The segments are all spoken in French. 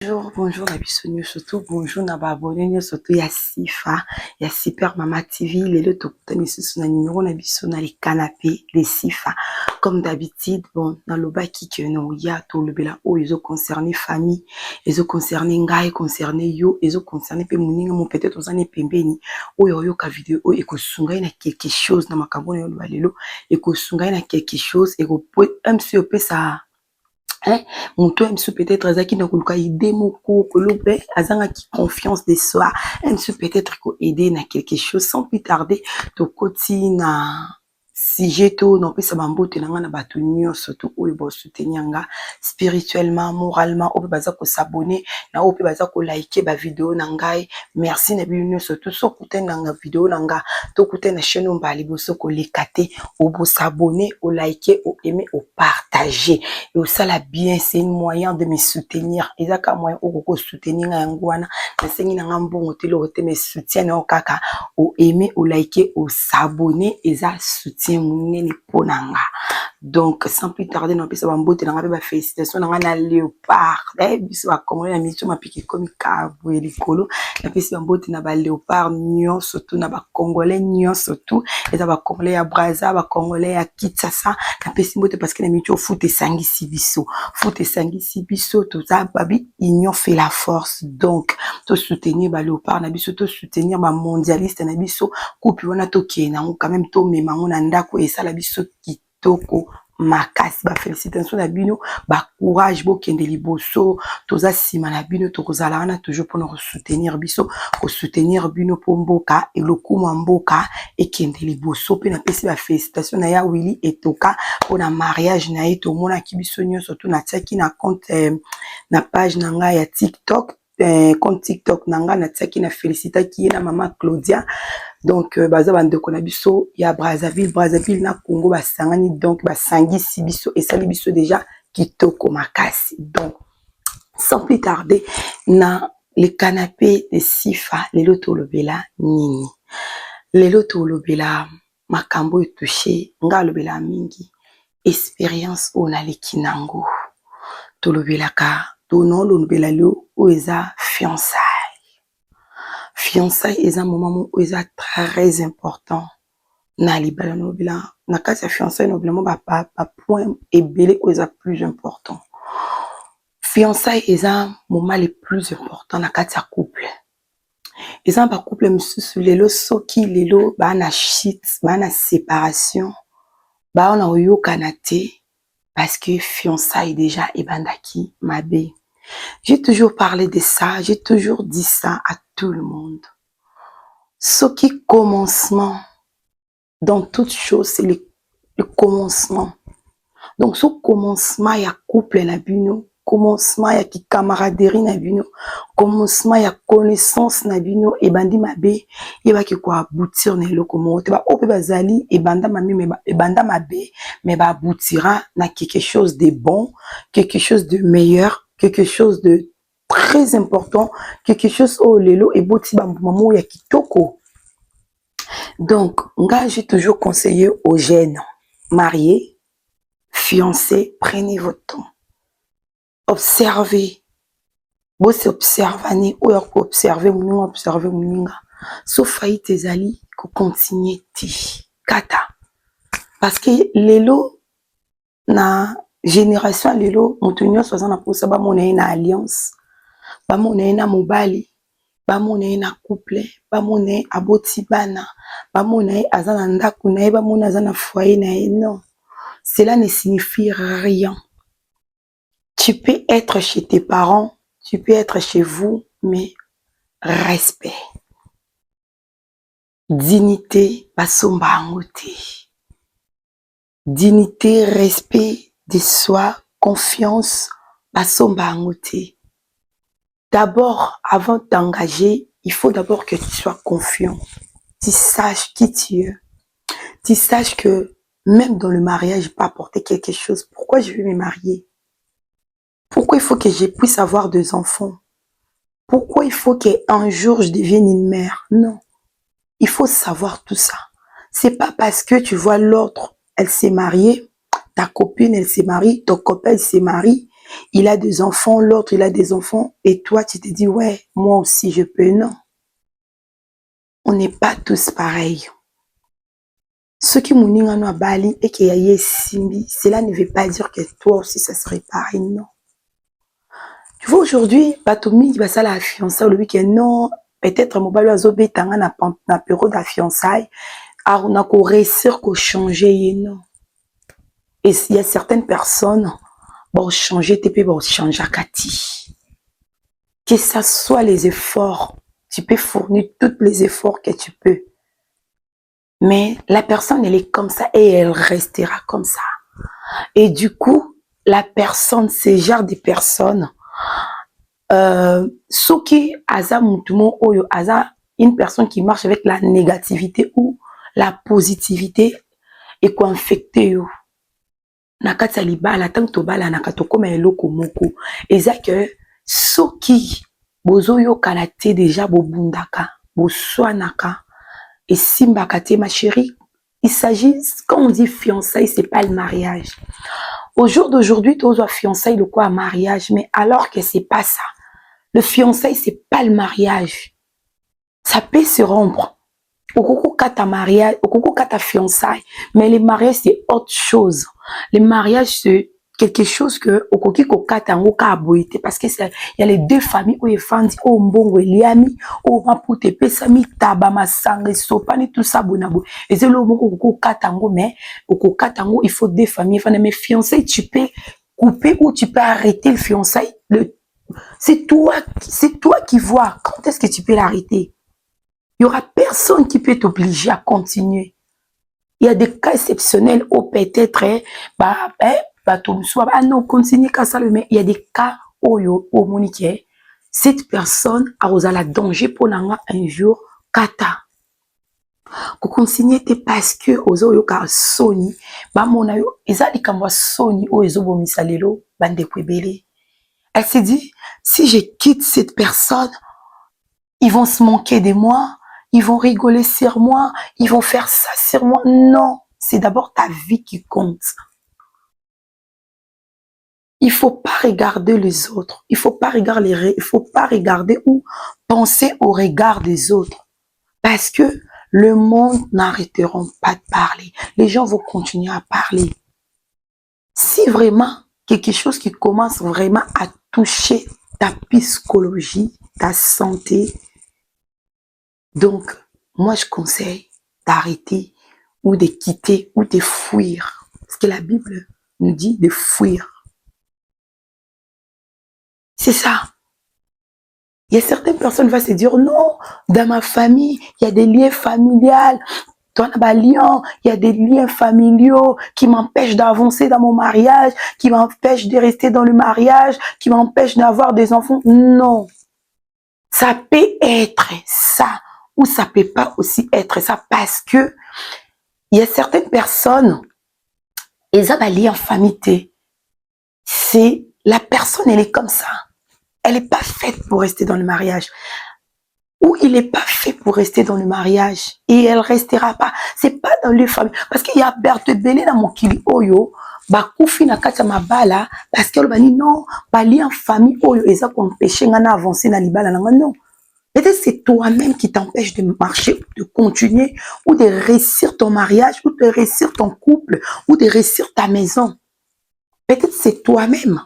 Bonjour na biso surtout bonjour na babonné surtout ya Sifa ya Super Mama TV lelo tokutani susu na numéro na biso na les canapés les Sifa comme d'habitude bon na lobaki que no ya to lobela o ezo concerner famille ezo concerner ngai concerner yo ezo concerner pe muninga mo peut-être ozane pembeni oyo yoka vidéo o ekosunga na quelque chose na makambo na yo lelo ekosunga na quelque chose eko MC opesa hein, mon toi MC peut-être azaki na koluka idée moko kolobe azanga qui confiance de soi MC peut-être ko aider na quelque chose sans plus tarder to koti na sujet to non pesa bambote na nga na bato nyonso to oyo bo soutenir nga spirituellement moralement oyo baza ko s'abonner na oyo baza ko liker ba vidéo na ngai merci na bino surtout so kutena nga vidéo na nga to kutena chaîne mbali boso ko lekate o bo s'abonner o liker o aimer o partager et ça la bien c'est un moyen de me soutenir et ça comme moyen o soutenir nga ngwana na sengi na ngambo ngotelo te me soutien o kaka o aimer o liker o s'abonner et ça soutien munene ponanga donc sans plus tarder non pesa bambote na ngabe ba félicitations na na léopard biso ba congolais na miso mapiki comme kabu elikolo na pesa bambote na ba léopard nyon surtout na ba congolais nyon surtout et ça ba congolais ya Brazza ba congolais ya Kinshasa na pesa mbote parce que na micho foot esangisi biso to za babi union fait la force donc to soutenir ba léopard na biso to soutenir ba mondialiste na biso coupe wana to kena quand même to memango na ndako et ça la biso kitoko makasi ba félicitations na bino ba courage bo kende liboso toza sima na bino to kozala wana toujours pour nous soutenir biso ko soutenir bino po mboka et le coup mboka et kende liboso pe na pesi ba félicitations na ya Willy Etoka pour na mariage na ye to mona ki biso nyonso surtout na tiaki na compte na page na nga ya TikTok compte TikTok nanga na tiaki na félicita ki na maman Claudia donc baza bandeko na biso ya Brazzaville na Congo basangani donc basangisi biso et sali biso déjà kitoko makasi donc sans plus tarder na les canapés de Sifa lelo tolobela nini lelo tolobela makambo etouché nga lobela mingi expérience ona lekinango tolobelaka tono lobela lo oeza fiançailles est un moment où c'est très important na libala nobela na kati ya fiançailles noblement ba point ebele où c'est plus important fiançailles est un moment le plus important na kati ya couple eza ba couple misusu lelo soki lelo ba na shit ba na séparation ba on a oyokana te parce que fiançailles déjà ebandaki mabe. J'ai toujours parlé de ça, j'ai toujours dit ça à tout le monde. Ce qui commencement dans toute chose, c'est le commencement. Donc, ce commencement, il y a couple na bino, commencement, il y a qui camaraderie na bino, commencement, il y a connaissance na bino, et bandi mabe, il va qui quoi aboutir na locomotive, ba ope bazali, et banda mabe, mais ba aboutira na quelque chose de bon, quelque chose de meilleur, quelque chose de très important, quelque chose au lelo et boti ba maman ya kitoko. Donc, nga j'ai toujours conseillé aux jeunes mariés, fiancés, prenez votre temps. Observez. Vous observez, ou observez mouninga. Sauf failli tes alliés, que continuez ti. Kata. Parce que lelo, na génération lelo, moutonio 60 pour ça, ba mon na alliance, ba mon na mobali, ba mon na couple, ba mon aboti bana, ba mon azana ndaku na ba mon azana foyer na non. Cela ne signifie rien. Tu peux être chez tes parents, tu peux être chez vous, mais respect. Dignité, basomba angote. Dignité, respect de soi, confiance, basomba angote. D'abord, avant de t'engager, il faut d'abord que tu sois confiant. Tu saches qui tu es. Tu saches que même dans le mariage, je peux apporter quelque chose. Pourquoi je vais me marier? Pourquoi il faut que je puisse avoir 2 enfants? Pourquoi il faut qu'un jour je devienne une mère? Non. Il faut savoir tout ça. C'est pas parce que tu vois l'autre, elle s'est mariée, ta copine, elle s'est mariée, ton copain, il s'est marié, il a des enfants, l'autre, il a des enfants, et toi, tu te dis, ouais, moi aussi, je peux. Non. On n'est pas tous pareils. Ce qui m'unit à Bali et qui a Simbi, cela ne veut pas dire que toi aussi, ça serait pareil, non. Tu vois, aujourd'hui, Batomi, qui va ça la fiançailles, le week-end, non, peut-être, mon balo azo betanga na période de fiançailles, on a qu'au réussir qu'au changer, non. Et il y a certaines personnes, bon, changer, t'es bon, changer à Kati. Que ça soit les efforts, tu peux fournir tous les efforts que tu peux. Mais la personne, elle est comme ça et elle restera comme ça. Et du coup, la personne, ce genre de personne, ce qui aza mutumo oyo aza une personne qui marche avec la négativité ou la positivité et qu'on infecte yo. Nakati libala tant to bala nakato comme eloko moko. Eza que ce qui bozo yo kalate déjà bobundaka, boswanaka et simbakate ma chérie. Il s'agit, quand on dit fiançailles, c'est pas le mariage. Au jour d'aujourd'hui, tu as fiançailles, le quoi, mariage, mais alors que c'est pas ça. Le fiançailles, c'est pas le mariage. Ça peut se rompre. Au coco kata mariage, au coco kata fiançailles, mais le mariage, c'est autre chose. Le mariage, c'est quelque chose que au coco kata ngo ka aboité parce que il y a les deux familles où ils font au mbongo eliami au mapute pesami taba masanga sopani tout ça bonabo et c'est le moko coco kata ngo mais au coco kata ngo il faut deux familles enfin mais fiançailles tu peux couper ou tu peux arrêter le fiançailles c'est toi qui vois quand est-ce que tu peux l'arrêter. Il y aura personne qui peut t'obliger à continuer. Il y a des cas exceptionnels où peut-être non, continue qu'à ça, mais il y a des cas où Monique, cette personne a osé la danger pour un jour, kata. Ko continue parce que ozo yo ka soni, ba mona yo, ezali kamwa soni o ezo bomisa lelo, bande kwebele. Elle s'est dit, si je quitte cette personne, ils vont se moquer de moi, ils vont rigoler sur moi, ils vont faire ça sur moi. Non, c'est d'abord ta vie qui compte. Il faut pas regarder les autres. Il faut pas regarder ou penser au regard des autres. Parce que le monde n'arrêtera pas de parler. Les gens vont continuer à parler. Si vraiment quelque chose qui commence vraiment à toucher ta psychologie, ta santé, donc moi je conseille d'arrêter ou de quitter ou de fuir. Parce que la Bible nous dit de fuir. C'est ça. Il y a certaines personnes qui vont se dire, non, dans ma famille, il y a des liens familiaux. Il y a des liens familiaux qui m'empêchent d'avancer dans mon mariage, qui m'empêchent de rester dans le mariage, qui m'empêchent d'avoir des enfants. Non. Ça peut être ça, ou ça peut pas aussi être ça, parce que il y a certaines personnes, ils ont des liens en famille. C'est la personne, elle est comme ça. Elle n'est pas faite pour rester dans le mariage. Ou il n'est pas fait pour rester dans le mariage. Et elle ne restera pas. C'est pas dans les familles. Parce qu'il y a Berthe Belé dans mon kili oyo. Bakoufi na kata mabala. Parce qu'elle va dire non. Bali en famille oyo. Et ça qu'on empêche d'avancer dans l'ibala. Non. Peut-être c'est toi-même qui t'empêche de marcher, de continuer. Ou de réussir ton mariage. Ou de réussir ton couple. Ou de réussir ta maison. Peut-être c'est toi-même.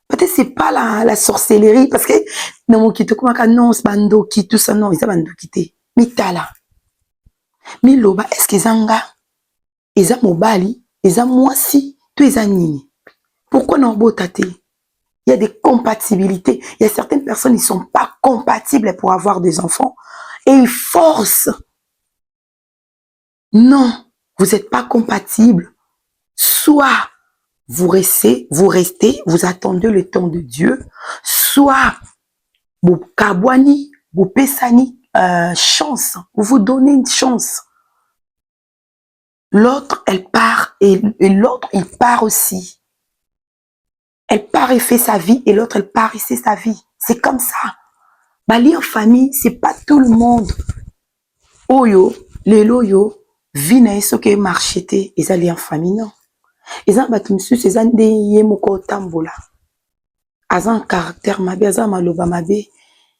Peut-être c'est pas la sorcellerie, parce que non, c'est bandoki, tout ça, non, ils ont bandoki. Mais t'as là. Mais loba, est-ce qu'ils ont ils ont mobali, ils ont moisi, tout ils ont nini. Pourquoi non botate? Il y a des compatibilités. Il y a certaines personnes, ils sont pas compatibles pour avoir des enfants. Et ils forcent. Non, vous n'êtes pas compatibles. Soit vous restez, vous attendez le temps de Dieu, soit vous kabwani, vous pesani chance, vous vous donnez une chance. L'autre, elle part et l'autre, il part aussi. Elle part et fait sa vie et l'autre, elle part et fait sa vie. C'est comme ça. Bali en famille, c'est pas tout le monde. Oyo, les loyo, vina ce que marchete, ils allaient en famille, non. Ils ont battu monsieur, ils ont des yemoko tambola. aza un caractère mabe, aza maloba mabe,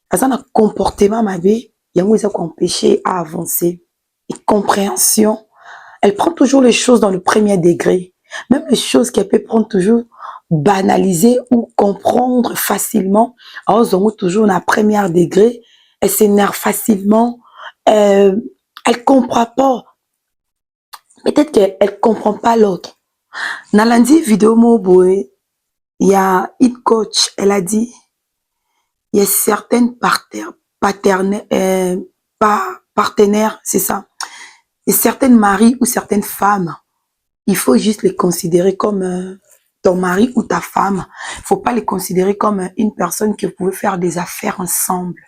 aza un comportement mabe, yango eza empêcher à avancer. Et compréhension, elle prend toujours les choses dans le premier degré. Même les choses qu'elle peut prendre toujours banaliser ou comprendre facilement, alors toujours dans le premier degré, elle s'énerve facilement, elle comprend pas. Peut-être qu'elle ne comprend pas l'autre. Dans lundi vidéo il y a une coach, elle a dit, il y a certaines partenaires, c'est ça. Et certaines maris ou certaines femmes, il faut juste les considérer comme ton mari ou ta femme. Il faut pas les considérer comme une personne que vous pouvez faire des affaires ensemble.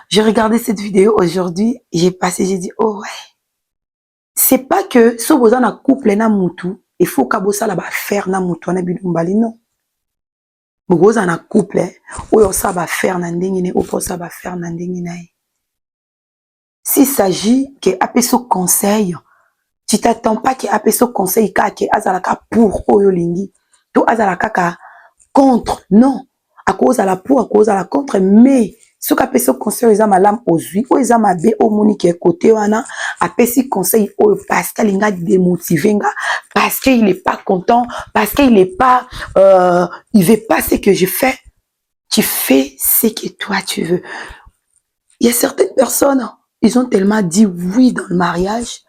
J'ai regardé cette vidéo aujourd'hui, j'ai dit, oh ouais. C'est pas que, si vous avez un couple na mutu, il faut que vous ayez faire na mutu na bilumbali, non. Vous avez un couple, ou vous avez faire na ndengine, ou vous avez faire na ndengine. S'il s'agit que apeso conseil, tu t'attends pas que apeso conseil ka que azalaka pour oyolingi, to azalaka contre, non. À cause à la pour, à cause à la contre, mais ce qu'a fait conseil aux malam ozui, aux amabe au moni qui est côté wana, a pesi conseil au parce qu'il a démotivé parce qu'il est pas content, parce qu'il est pas, il veut pas ce que je fais. Tu fais ce que toi tu veux. Il y a certaines personnes, ils ont tellement dit oui dans le mariage.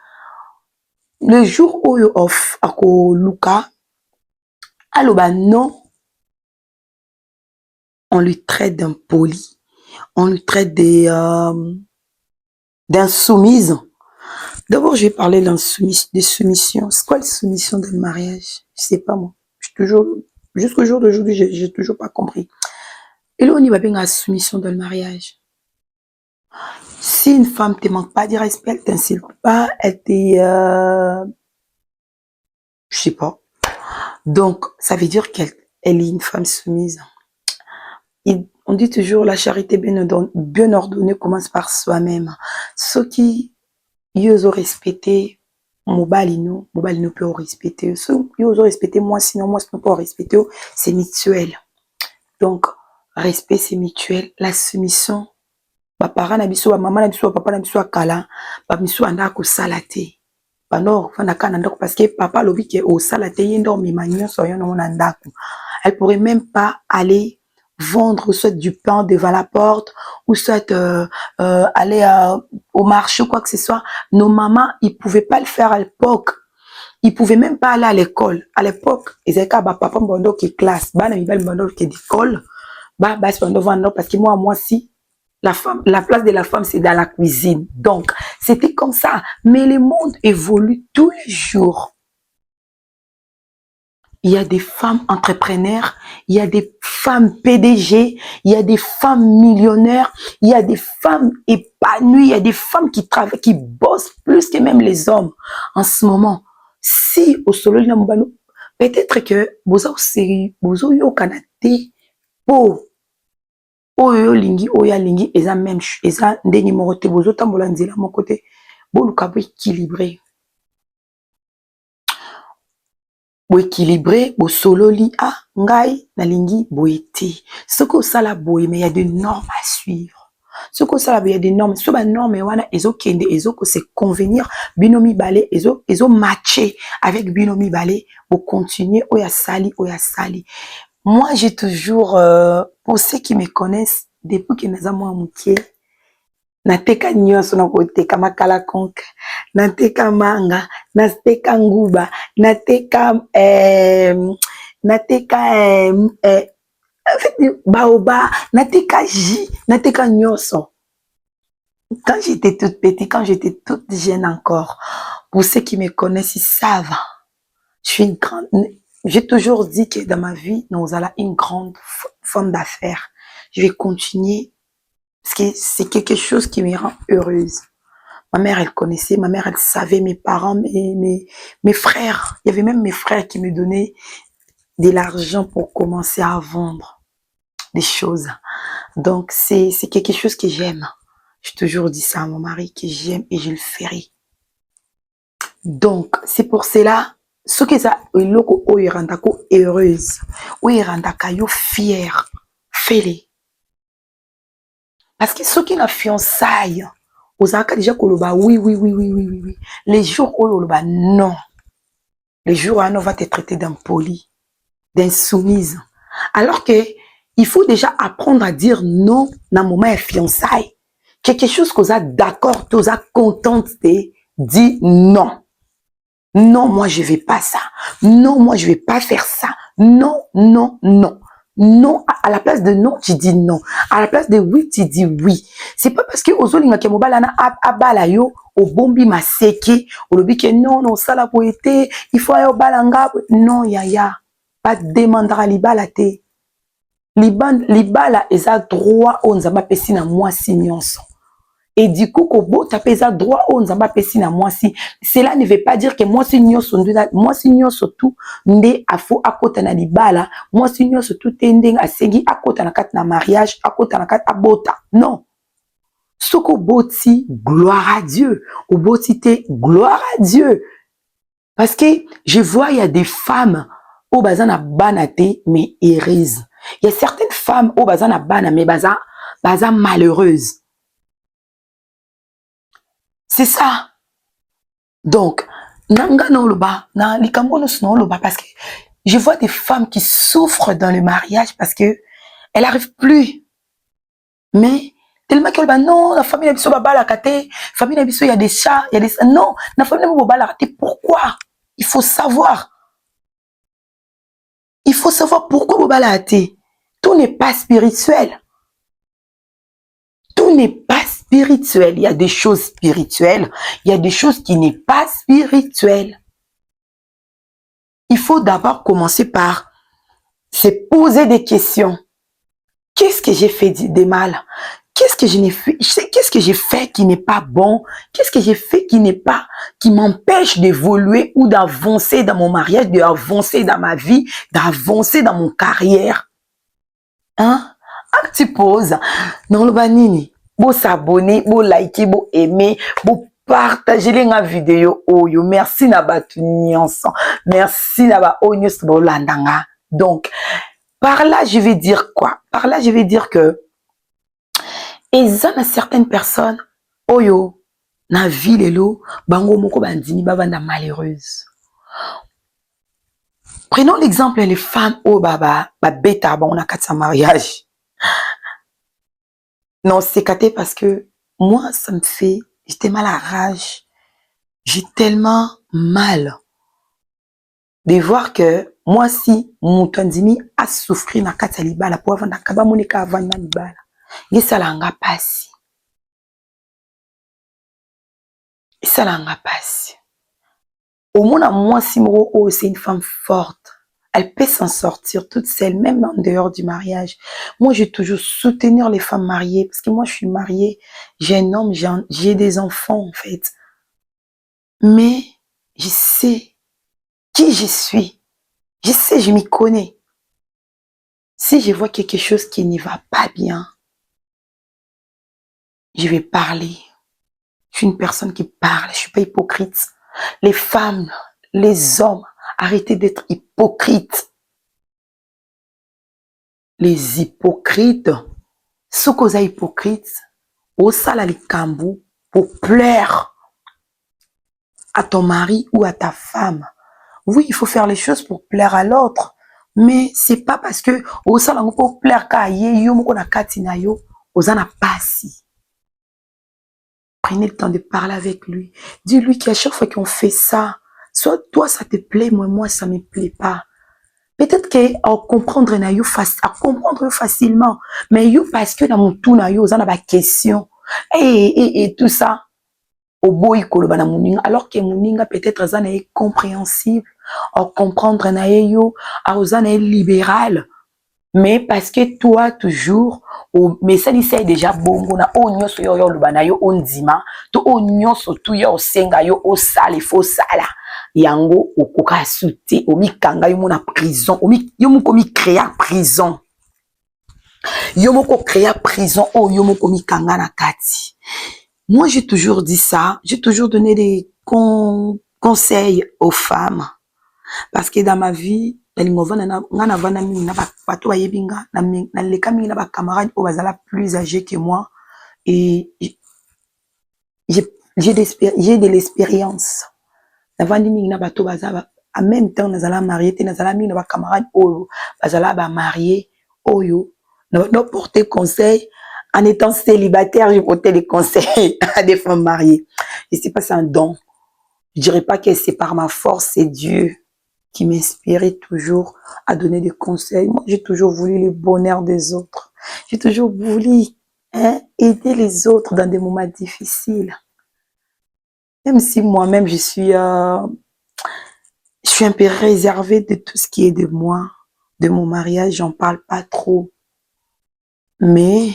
Le jour où you off, à Luca, alors bah non. On lui traite d'impoli, on lui traite d'insoumise. D'abord, je vais parler de soumission. C'est quoi la soumission dans le mariage? Je sais pas moi. Jusqu'au jour d'aujourd'hui, j'ai toujours pas compris. Et là, on y va bien à la soumission dans le mariage. Si une femme te manque pas de respect, elle t'insulte pas, elle te... je sais pas. Donc, ça veut dire qu'elle est une femme soumise. On dit toujours la charité bien ordonnée commence par soi-même. Ceux qui ils ont respecté mobali no peut respecter. Ceux qui ont respecté moi sinon peut respecter, c'est mutuel. Donc respect c'est mutuel. La soumission, ba parents na biso, ba maman na biso, papa na biso kala, ba biso anda ko salate. Ba non fana kana ndako parce que papa lobi ke o salate yendo mi manyo so yo na ndako. Elle pourrait même pas aller vendre soit du pain devant la porte ou soit aller au marché ou quoi que ce soit. Nos mamans, ils pouvaient pas le faire à l'époque. Ils pouvaient même pas aller à l'école. À l'époque, ils étaient bah papa bondo qui classe, bah na mibal bondo qui d'école, bah bondo vendre parce que moi si la femme, la place de la femme c'est dans la cuisine. Donc, c'était comme ça, mais le monde évolue tous les jours. Il y a des femmes entrepreneurs, il y a des femmes PDG, il y a des femmes millionnaires, il y a des femmes épanouies, il y a des femmes qui travaillent, qui bossent plus que même les hommes en ce moment. Si au solo peut-être que vous yo Canada po oyo lingi oya lingi eza même eza ndeni morote bozo tambola nzela mon côté boluka bo équilibré. Équilibré, bo sololi, ah, ngai, nalingi, boété. Ce que ça la boé, mais il y a des normes à suivre. Ce que ça la il y a des normes. Ce que les normes, wana, ezo kende, ezo que c'est convenir, binomi balé, ezo matcher avec binomi balé, pour continuer, oya sali, oya sali. Moi, j'ai toujours, pour ceux qui me connaissent, depuis que nous avons amouké, nateka nyonso na koteka makala konka, nateka manga, nateka nguba, nateka baoba, nateka ji, nateka nyonso. Quand j'étais toute petite, quand j'étais toute jeune encore, pour ceux qui me connaissent, ils savent. Je suis une grande, j'ai toujours dit que dans ma vie, nous allons une grande femme d'affaires. Je vais continuer parce que c'est quelque chose qui me rend heureuse. Ma mère, elle connaissait, ma mère, elle savait, mes parents, mes frères. Il y avait même mes frères qui me donnaient de l'argent pour commencer à vendre des choses. Donc, c'est quelque chose que j'aime. J'ai toujours dit ça à mon mari, que j'aime et je le ferai. Donc, c'est pour cela, Ce qui est eloko oyo erandako heureuse, oyo erandaka yo fière, fais-le. Parce que ceux qui na fiançailles, ozalaka déjà koloba oui, oui, oui, oui, oui, oui, oui. Les jours oyo oloba non. Les jours où on va te traiter d'impoli, d'insoumise. Alors que il faut déjà apprendre à dire non dans le moment de fiançailles. Quelque chose qu'on a d'accord, qu'on a contente de dire non. Non, moi je vais pas ça. Non, moi je vais pas faire ça. Non, non, non. Non, à la place de non, tu dis non. À la place de oui, tu dis oui. C'est pas parce que ozolinga ke mobala na abala yo au bombi maseke, au lobi que non, non, ça la poété, il faut aller au balanga. Non, yaya. Pas demandera libala te. Libala eza droit on nzamba pesi na mwasi nyonso. Et du coup, kobo tapeza droit on nzamba pesi na mwasi. Cela ne veut pas dire que mwasi nyonso tout nde afo akota na libala, mwasi nyonso tout endeng asengi akota na kati na mariage, akota na kati abota. Non. Soko boti, gloire à Dieu. Au boti te, gloire à Dieu. Parce que je vois, il y a des femmes au bazana banate, mais heureuses. Il y a certaines femmes au bazana bana, mais baza malheureuses. C'est ça. Donc, nanga no loba, na likambo no loba, parce que je vois des femmes qui souffrent dans le mariage parce que elles n'arrivent plus. Mais, tellement qu'elle va, non, la famille n'a pas la kate, famille n'a il y a des chats, il y a des, non, la famille n'a pas la kate. Pourquoi? Il faut savoir. Il faut savoir pourquoi vous balatez. Tout n'est pas spirituel. Tout n'est pas spirituel. Il y a des choses spirituelles. Il y a des choses qui n'est pas spirituelles. Il faut d'abord commencer par se poser des questions. Qu'est-ce que j'ai fait de mal? Qu'est-ce que je n'ai fait? Qu'est-ce que j'ai fait qui n'est pas bon? Qu'est-ce que j'ai fait qui m'empêche d'évoluer ou d'avancer dans mon mariage, d'avancer dans ma vie, d'avancer dans mon carrière? Hein? Un petit pause. Non, le banini. Beau s'abonner, beau liker, beau aimer, beau partager les vidéos. Oh, yo, merci naba nyonso. Merci naba onyos bolandanga. Donc, par là, je vais dire quoi? Par là, je vais dire que et ça, na certaines personnes, oyo, na vie lelo, bango moko bandini bavanda malheureuse. Prenons l'exemple les femmes au baba, beta, on a 400 mariages. Non, c'est caté parce que moi, ça me fait, j'étais mal à rage. J'ai tellement mal de voir que moi, si mon tandimi a souffert na kataliba, la pauvre na kaba moneka avant na libala. Yesalanga pasi. Yesalanga pasi. Au moins, moi, si oh, c'est une femme forte. Elle peut s'en sortir toute seule, même en dehors du mariage. Moi, j'ai toujours soutenir les femmes mariées, parce que moi, je suis mariée, j'ai un homme, j'ai des enfants, en fait. Mais je sais qui je suis. Je sais, je m'y connais. Si je vois quelque chose qui n'y va pas bien, je vais parler. Je suis une personne qui parle, je suis pas hypocrite. Les femmes, les hommes, arrêtez d'être hypocrites. Les hypocrites, ce qu'on a hypocrite, au salali kambu, pour plaire à ton mari ou à ta femme. Oui, il faut faire les choses pour plaire à l'autre, mais c'est pas parce que au salali pour plaire qu'à yo moko na katina yo, ozana pasi. Prenez le temps de parler avec lui. Dis-lui qu'à chaque fois qu'on fait ça, soit toi ça te plaît, moi ça me plaît pas. Peut-être qu'à comprendre na yo à comprendre facilement, mais yo parce que dans mon tour na yo, on a des questions et tout ça. Au boy koloba na muninga, alors que muninga peut-être ça n'est compréhensible, à comprendre na yo, à est libéral. Mais parce que toi, toujours, mais ça c'est déjà bon, on a onyo so yo lubana yo ondima, to onyo so tu yo senga yo o sale fo sala. Yango okoka souté, omi kanga yo na prison, yo moko mi créer prison. Yo moko créer prison, yo moko mi kanga na kati. Moi, j'ai toujours dit ça, j'ai toujours donné des conseils aux femmes. Parce que dans ma vie, na camarades plus âgés que moi et j'ai de l'expérience. En même temps, nous allons marier, nous allons ba camarades oyo, bazala ba marié oyo, nous porter conseil en étant célibataire, je portais des conseils à des femmes mariées. Et c'est pas un don. Je dirais pas que c'est par ma force, c'est Dieu qui m'inspirait toujours à donner des conseils. Moi, j'ai toujours voulu le bonheur des autres. J'ai toujours voulu aider les autres dans des moments difficiles. Même si moi-même, je suis un peu réservée de tout ce qui est de moi, de mon mariage, j'en parle pas trop. Mais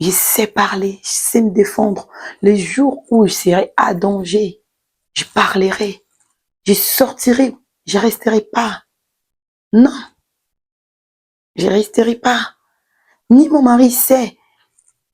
je sais parler, je sais me défendre. Les jours où je serai à danger, je parlerai, je sortirai, je resterai pas. Non, je resterai pas. Ni mon mari sait.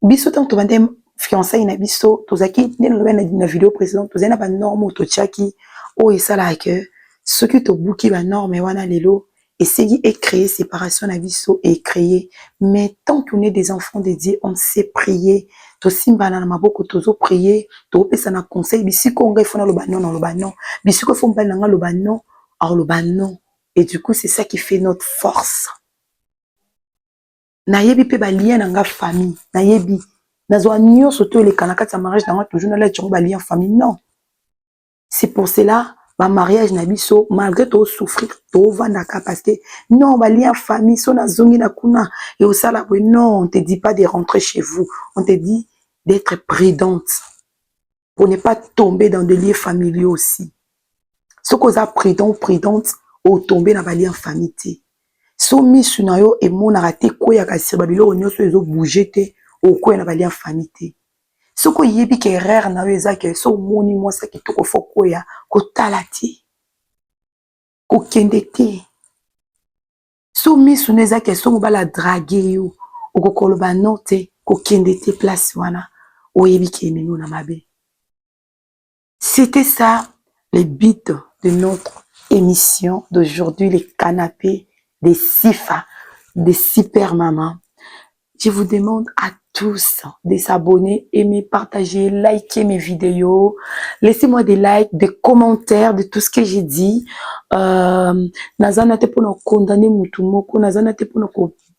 Biso tant to bandem fiançailles na biso, tozaki na vidéo précédente, tozana ba norme to tchaki o esala que ce qui to buki ba norme wana lelo essayer et créer séparation na biso et créer. Mais tant qu'on est des enfants de Dieu, on sait prier. To simba na maboko tozo prier, to pesa na conseil bisiko ngai fona loba non loba non. Bisiko fo mbala nga loba non, or loba non. Et du coup, c'est ça qui fait notre force. Nayebi pe ba lien na nga famille, nayebi nazwa nyonso to le kanaka ta mariage na nga toujours na la tchongo ba lien famille non. C'est pour cela ba mariage na biso malgré to souffrir to vandaka parce que non ba lien famille so na zongi na kuna et au sala non, on te dit pas de rentrer chez vous, on te dit d'être prudente pour ne pas tomber dans des liens familiaux aussi. Ce qu'on a prudente au tomber dans ba lien famille. So misu na yo emonaka te koyaka sirba biloko nyonso ezo bouger te okoya na balia famille te. Soko yebi ke erreur na yo ezake so moni mwasa kitoko fo koya kotala te kokende te. So misu na ezake so mobala drague yo okokoloba no te kokende te place wana oyebi ke ememi na mabe. C'était ça le but de notre émission d'aujourd'hui, les canapés des SIFA, des super mamans. Je vous demande à tous de s'abonner, aimer, partager, liker mes vidéos. Laissez-moi des likes, des commentaires de tout ce que j'ai dit. Nazana te pour condamner mutumoko, nazana te pour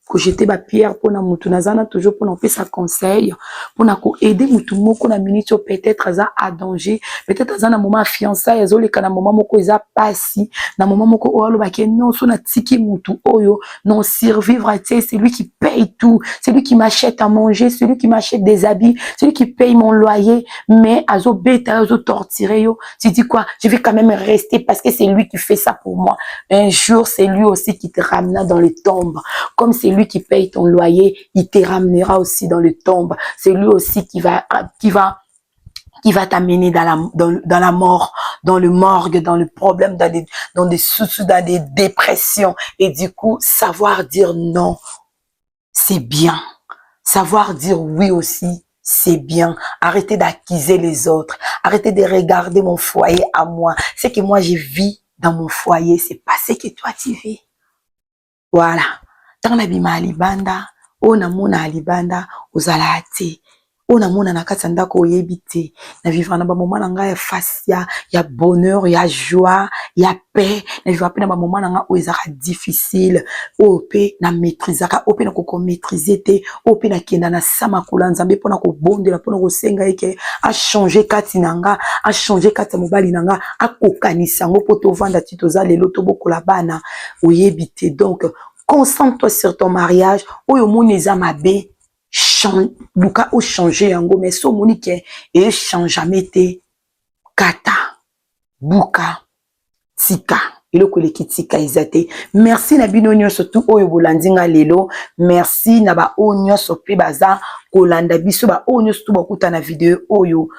que jeter ba pierre pour na mutu, nazana toujours pour nous faire sa conseil, pour na ko aider mutumoko na minute peut-être aza à danger, peut-être aza na moment fiançailles, azo le kana moment moko eza pasi, na moment moko o alo ba ke non so na tiki mutu oyo, non survivre à c'est lui qui paye tout, c'est lui qui m'achète à manger, c'est lui qui m'achète des habits, c'est lui qui paye mon loyer, mais azo beta, azo torturer yo, tu dis quoi, je vais quand même rester parce que c'est lui qui fait ça pour moi. Un jour, c'est lui aussi qui te ramena dans les tombes. Comme c'est lui qui paye ton loyer, il te ramènera aussi dans les tombes. C'est lui aussi qui va t'amener dans la mort, dans le morgue, dans le problème, dans des soucis, dans des dépressions. Et du coup, savoir dire non, c'est bien. Savoir dire oui aussi, c'est bien. Arrêtez d'accuser les autres. Arrêtez de regarder mon foyer à moi. C'est que moi, je vis dans mon foyer. C'est pas ce que toi, tu vis. Voilà. Tant la bima alibanda, o na mona alibanda, ozala te. O na mona na kati ndako oyebite. Na vivre na ba moment na nga ya facia, ya bonheur, ya joie, ya paix. Na vivre pe na ba moment na nga o ezaka difficile. O pe na maîtrisaka, o pe na ko maîtriser te, o pe na kenda na sama kula nzambe pona ko bondela pona ko senga eke a changer kati nanga, a changer kati mobali nanga, a kokanisa ngo poto vanda titoza lelo to bokola bana oyebite. Donc concentre-toi sur ton mariage. Oyo moneza mabe, luka o changer yango, mais so monike e change jamais te. Kata, buka, tika. Eloko leki tika izate. Merci na bino nyonso surtout oyo bolandinga lelo. Merci na ba onyo sope baza kolanda biso ba onyo surtout bakuta na vidéo oyo.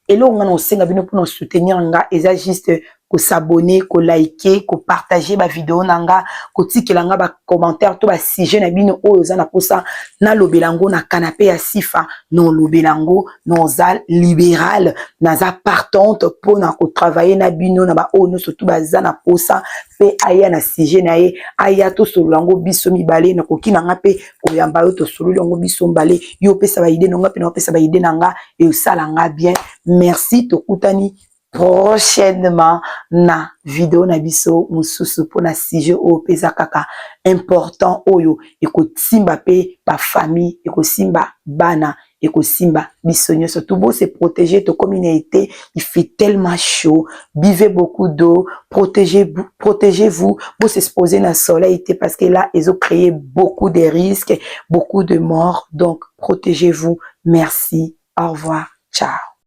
Elo nga na osenga bino pour nous soutenir nga eza juste ko s'abonner, ko liker, ko partager ba vidéo nanga, ko tikelanga ba commentaire to ba sujet na bino oyo za na posa na lobelango na canapé ya Sifa, non lobelango, non za libéral, na za partante pour na ko travailler na bino na ba oyo surtout ba za na posa pe aya na sujet na ye, aya to sololango biso mibale na ko kinanga pe koyamba yo to sololango biso mbale, yo pesa ba idée nanga pe na pesa ba idée nanga et salanga bien. Merci to kutani prochainement na vidéo na biso mususu pour na sujet o pesa kaka important oyo eko simba pe ba famille eko simba bana eko simba bisonyo surtout beau se protéger to communauté, il fait tellement chaud, buvez beaucoup d'eau, protégez-vous, beau s'exposer na soleil parce que là ils ont créé beaucoup de risques, beaucoup de morts, donc protégez-vous. Merci, au revoir, ciao.